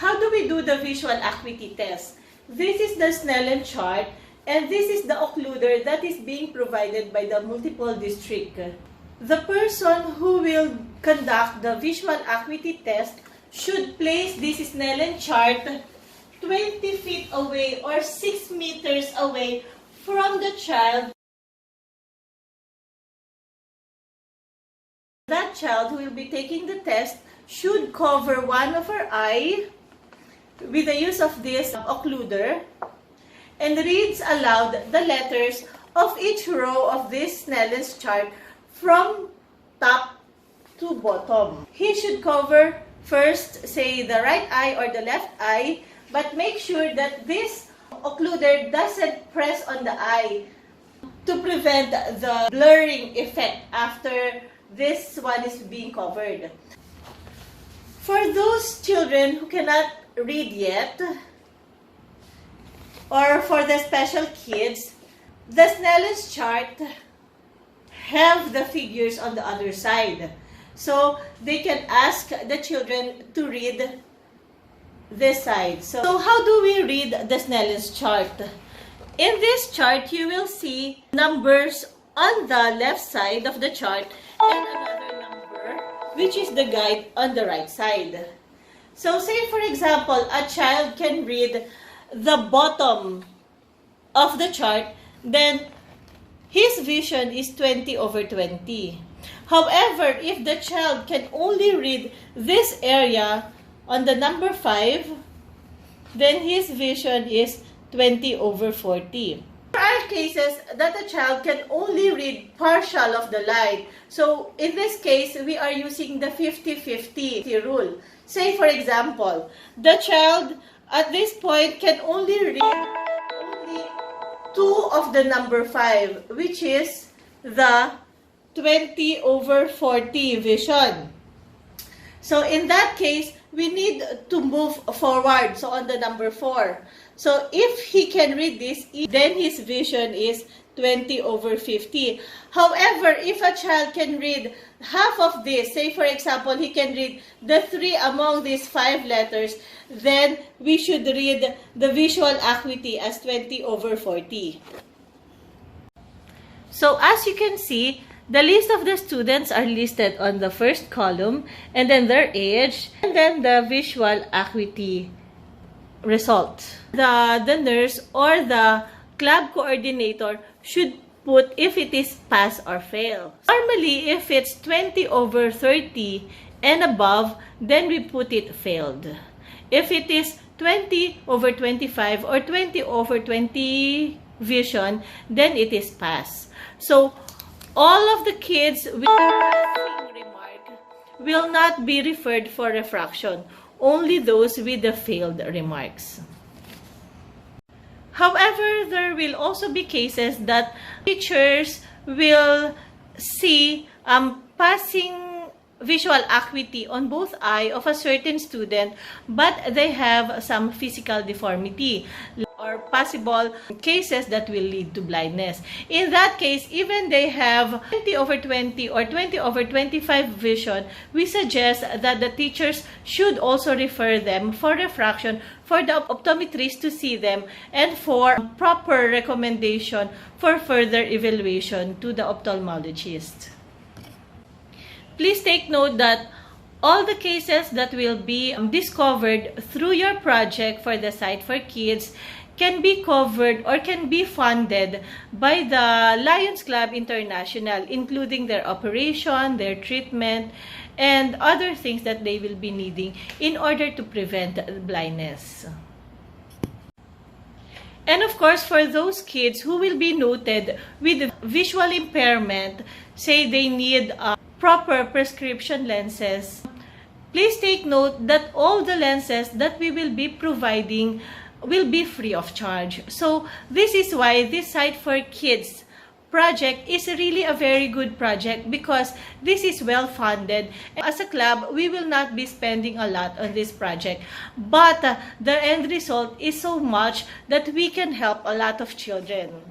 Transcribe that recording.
How do we do the visual acuity test? This is the Snellen chart, and this is the occluder that is being provided by the multiple district. The person who will conduct the visual acuity test should place this Snellen chart 20 feet away or 6 meters away from the child. That child who will be taking the test should cover one of her eye with the use of this occluder and reads aloud the letters of each row of this Snellen's chart from top to bottom. He should cover first, say, the right eye or the left eye, but make sure that this occluder doesn't press on the eye to prevent the blurring effect after this one is being covered. For those children who cannot read yet, or for the special kids, the Snellen's chart have the figures on the other side. So they can ask the children to read this side. So how do we read the Snellen's chart? In this chart, you will see numbers on the left side of the chart and another number, which is the guide on the right side. So say, for example, a child can read the bottom of the chart, then his vision is 20/20. However, if the child can only read this area on the number 5, then his vision is 20/40. There are cases that a child can only read partial of the line. So in this case, we are using the 50-50 rule. Say, for example, the child at this point can only read 2 of the number 5, which is the 20/40 vision. So in that case, we need to move forward, so on the number 4. So if he can read this, then his vision is 20/50. However, if a child can read half of this, say for example, he can read the 3 among these 5 letters, then we should read the visual acuity as 20/40. So as you can see, the list of the students are listed on the first column, and then their age, and then the visual acuity result. The nurse or the club coordinator should put if it is pass or fail. Normally, if it's 20/30 and above, then we put it failed. If it is 20/25 or 20/20 vision, then it is pass. So all of the kids with a passing remark will not be referred for refraction, only those with the failed remarks. However, there will also be cases that teachers will see passing visual acuity on both eye of a certain student, but they have some physical deformity or possible cases that will lead to blindness. In that case, even they have 20/20 or 20/25 vision, we suggest that the teachers should also refer them for refraction for the optometrist to see them and for proper recommendation for further evaluation to the ophthalmologist. Please take note that all the cases that will be discovered through your project for the Site for Kids can be covered or can be funded by the Lions Club International, including their operation, their treatment, and other things that they will be needing in order to prevent blindness. And of course, for those kids who will be noted with visual impairment, say they need proper prescription lenses, please take note that all the lenses that we will be providing will be free of charge. So this is why this Site for Kids project is really a very good project, because this is well funded. As a club, we will not be spending a lot on this project, but the end result is so much that we can help a lot of children.